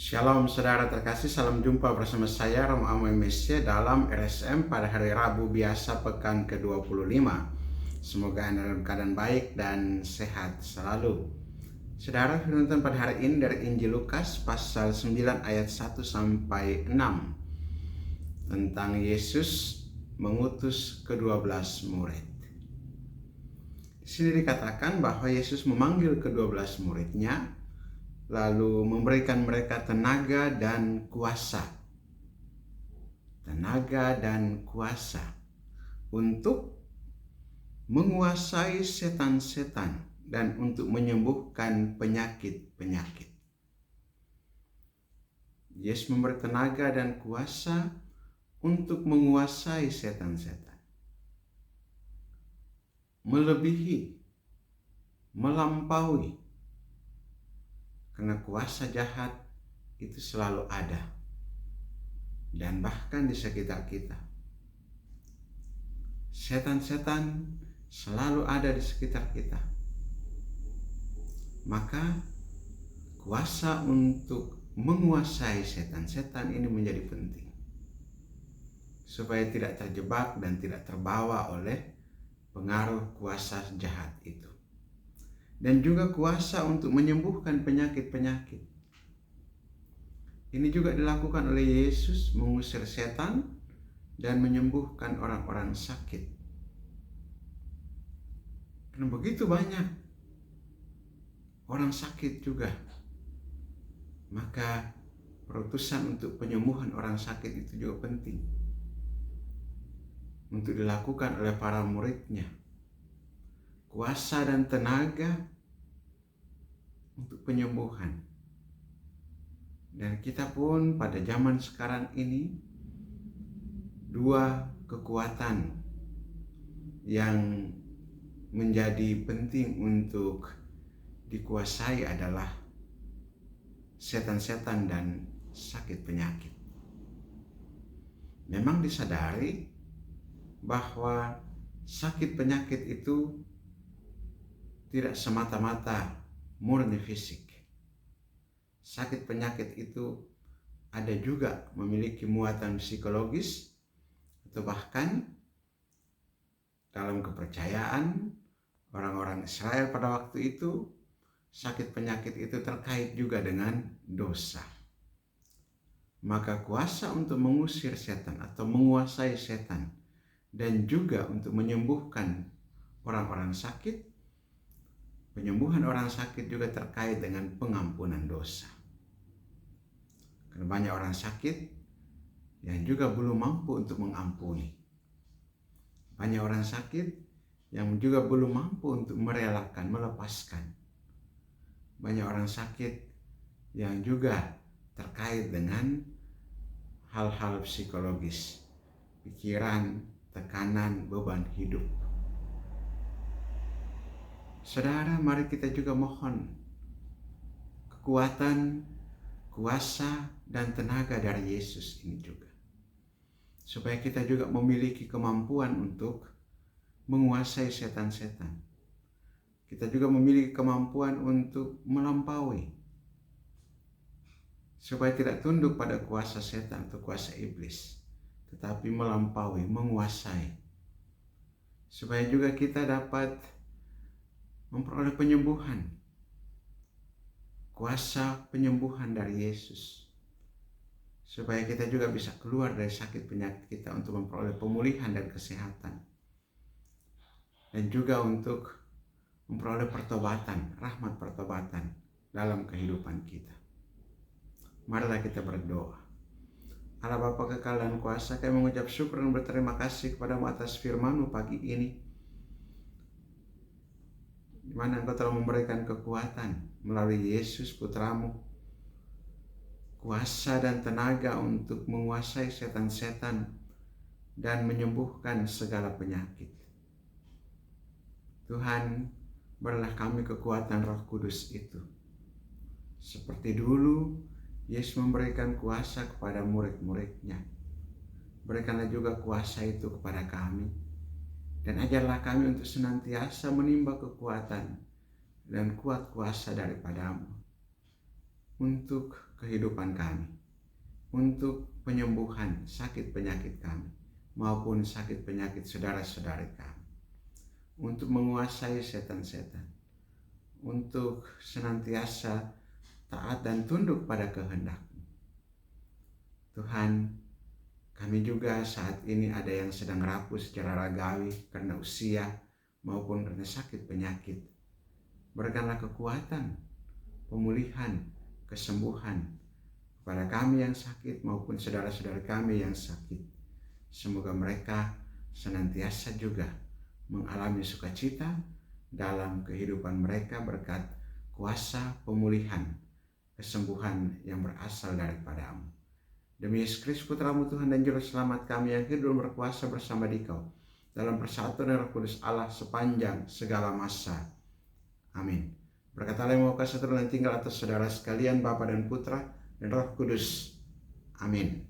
Shalom saudara terkasih, salam jumpa bersama saya Romo Amo MSC dalam RSM pada hari Rabu biasa pekan ke-25. Semoga Anda dalam keadaan baik dan sehat selalu. Saudara, firman pada hari ini dari Injil Lukas pasal 9 ayat 1 sampai 6 tentang Yesus mengutus ke-12 murid. Di sini dikatakan bahwa Yesus memanggil ke-12 muridnya lalu memberikan mereka tenaga dan kuasa. Tenaga dan kuasa untuk menguasai setan-setan dan untuk menyembuhkan penyakit-penyakit. Yesus memberi tenaga dan kuasa untuk menguasai setan-setan. Melebihi, melampaui. Karena kuasa jahat itu selalu ada dan bahkan di sekitar kita. Setan-setan selalu ada di sekitar kita. Maka kuasa untuk menguasai setan-setan ini menjadi penting. Supaya tidak terjebak dan tidak terbawa oleh pengaruh kuasa jahat itu. Dan juga kuasa untuk menyembuhkan penyakit-penyakit. Ini juga dilakukan oleh Yesus, mengusir setan dan menyembuhkan orang-orang sakit. Karena begitu banyak orang sakit juga, maka perutusan untuk penyembuhan orang sakit itu juga penting untuk dilakukan oleh para muridnya. Kuasa dan tenaga untuk penyembuhan. Dan kita pun pada zaman sekarang ini, dua kekuatan yang menjadi penting untuk dikuasai adalah setan-setan dan sakit penyakit. Memang disadari bahwa sakit penyakit itu tidak semata-mata murni fisik. Sakit penyakit itu ada juga memiliki muatan psikologis atau bahkan dalam kepercayaan orang-orang Israel pada waktu itu, sakit penyakit itu terkait juga dengan dosa. Maka kuasa untuk mengusir setan atau menguasai setan dan juga untuk menyembuhkan orang-orang sakit, penyembuhan orang sakit juga terkait dengan pengampunan dosa. Karena banyak orang sakit yang juga belum mampu untuk mengampuni. Banyak orang sakit yang juga belum mampu untuk merelakan, melepaskan. Banyak orang sakit yang juga terkait dengan hal-hal psikologis, pikiran, tekanan, beban hidup. Saudara, mari kita juga mohon kekuatan, kuasa, dan tenaga dari Yesus ini juga. Supaya kita juga memiliki kemampuan untuk menguasai setan-setan. Kita juga memiliki kemampuan untuk melampaui. Supaya tidak tunduk pada kuasa setan atau kuasa iblis. Tetapi melampaui, menguasai. Supaya juga kita dapat memperoleh penyembuhan, kuasa penyembuhan dari Yesus, supaya kita juga bisa keluar dari sakit penyakit kita untuk memperoleh pemulihan dan kesehatan, dan juga untuk memperoleh pertobatan, rahmat pertobatan dalam kehidupan kita. Marilah kita berdoa. Allah Bapa kekal dan kuasa, kami mengucap syukur dan berterima kasih kepadamu atas firman-Mu pagi ini, di mana Engkau telah memberikan kekuatan melalui Yesus Putramu, kuasa dan tenaga untuk menguasai setan-setan dan menyembuhkan segala penyakit. Tuhan, berilah kami kekuatan Roh Kudus itu. Seperti dulu Yesus memberikan kuasa kepada murid-muridnya, berikanlah juga kuasa itu kepada kami. Dan ajarlah kami untuk senantiasa menimba kekuatan dan kuat kuasa daripadamu. untuk kehidupan kami, untuk penyembuhan sakit penyakit kami, maupun sakit penyakit saudara-saudari kami, untuk menguasai setan-setan, untuk senantiasa taat dan tunduk pada kehendak-Mu. Tuhan, kami juga saat ini ada yang sedang rapuh secara ragawi karena usia maupun karena sakit penyakit. Berikanlah kekuatan, pemulihan, kesembuhan kepada kami yang sakit maupun saudara-saudara kami yang sakit. Semoga mereka senantiasa juga mengalami sukacita dalam kehidupan mereka berkat kuasa pemulihan, kesembuhan yang berasal daripada-Mu. Demi Yesus Kristus Putra-Mu Tuhan dan Juru Selamat kami yang hidup dan berkuasa bersama Dikau dalam persatuan Roh Kudus Allah sepanjang segala masa. Amin. Berkat Allah yang Maha Kuasa turun dan tinggal atas saudara sekalian, Bapa dan Putra dan Roh Kudus. Amin.